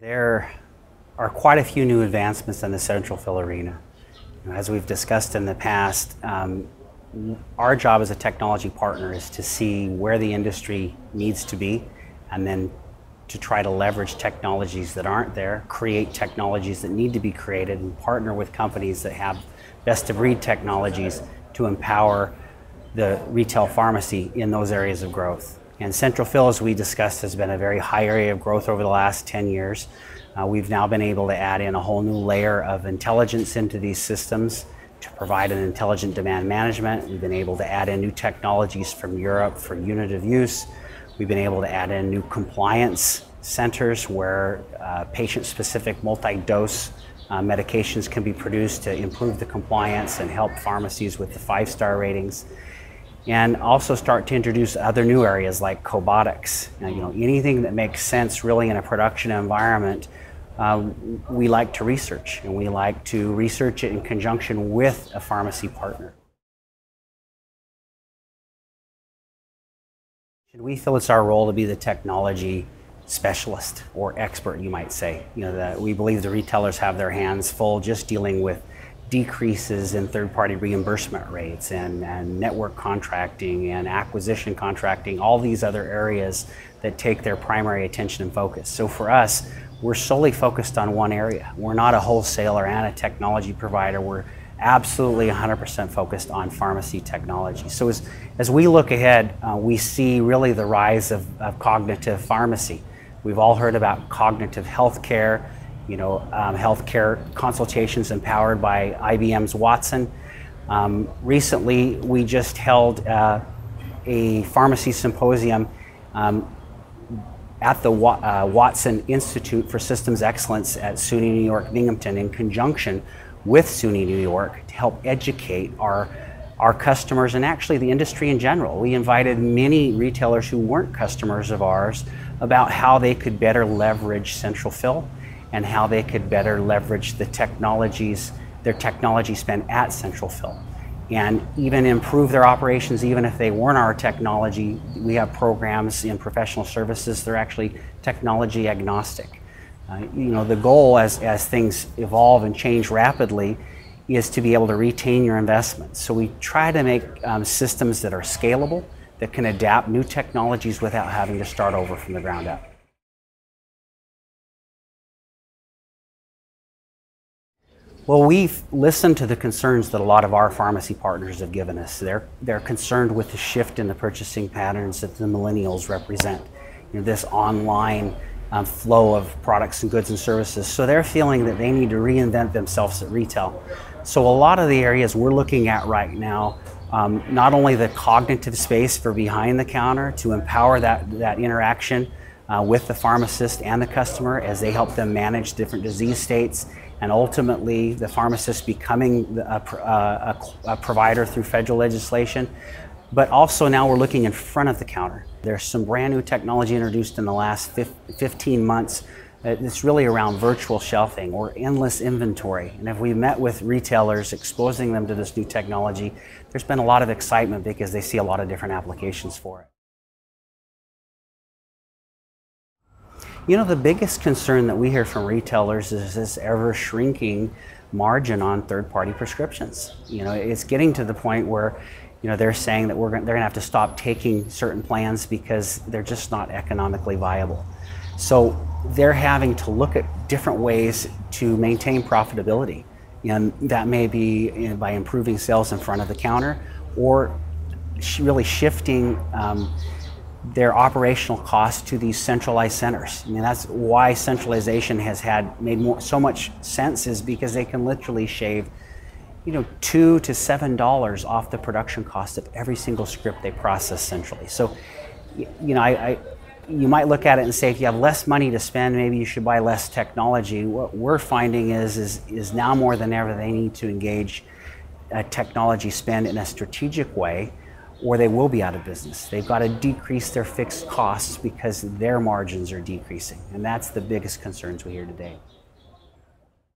There are quite a few new advancements in the central fill arena. As we've discussed in the past, our job as a technology partner is to see where the industry needs to be and then to try to leverage technologies that aren't there, create technologies that need to be created, and partner with companies that have best-of-breed technologies to empower the retail pharmacy in those areas of growth. And central fill, as we discussed, has been a very high area of growth over the last 10 years. We've now been able to add in a whole new layer of intelligence into these systems to provide an intelligent demand management. We've been able to add in new technologies from Europe for unit of use. We've been able to add in new compliance centers where patient-specific multi-dose medications can be produced to improve the compliance and help pharmacies with the 5-star ratings. And also start to introduce other new areas like cobotics. Anything that makes sense really in a production environment, we like to research, and we like to research it in conjunction with a pharmacy partner. We feel it's our role to be the technology specialist or expert, you might say. That we believe the retailers have their hands full just dealing with decreases in third-party reimbursement rates and network contracting and acquisition contracting, all these other areas that take their primary attention and focus. So for us, we're solely focused on one area. We're not a wholesaler and a technology provider. We're absolutely 100% focused on pharmacy technology. So as we look ahead, we see really the rise of cognitive pharmacy. We've all heard about cognitive healthcare, healthcare consultations empowered by IBM's Watson. Recently, we just held a pharmacy symposium at the Watson Institute for Systems Excellence at SUNY New York Binghamton in conjunction with SUNY New York to help educate our customers and actually the industry in general. We invited many retailers who weren't customers of ours about how they could better leverage central fill and how they could better leverage the technologies, their technology spend at central fill, and even improve their operations even if they weren't our technology. We have programs in professional services that are actually technology agnostic. The goal as things evolve and change rapidly is to be able to retain your investments. So we try to make systems that are scalable, that can adapt new technologies without having to start over from the ground up. Well, we've listened to the concerns that a lot of our pharmacy partners have given us. They're concerned with the shift in the purchasing patterns that the millennials represent. This online flow of products and goods and services. So they're feeling that they need to reinvent themselves at retail. So a lot of the areas we're looking at right now, not only the cognitive space for behind the counter to empower that interaction with the pharmacist and the customer as they help them manage different disease states, and ultimately the pharmacist becoming a provider through federal legislation. But also now we're looking in front of the counter. There's some brand new technology introduced in the last 15 months. It's really around virtual shelving or endless inventory. And if we met with retailers exposing them to this new technology, there's been a lot of excitement because they see a lot of different applications for it. The biggest concern that we hear from retailers is this ever shrinking margin on third-party prescriptions. It's getting to the point where they're saying that they're going to have to stop taking certain plans because they're just not economically viable. So they're having to look at different ways to maintain profitability. And that may be by improving sales in front of the counter or really shifting their operational costs to these centralized centers. That's why centralization has made so much sense, is because they can literally shave $2 to $7 off the production cost of every single script they process centrally. So, you might look at it and say, if you have less money to spend, maybe you should buy less technology. What we're finding is now more than ever they need to engage technology spend in a strategic way, or they will be out of business. They've got to decrease their fixed costs because their margins are decreasing, and that's the biggest concerns we hear today.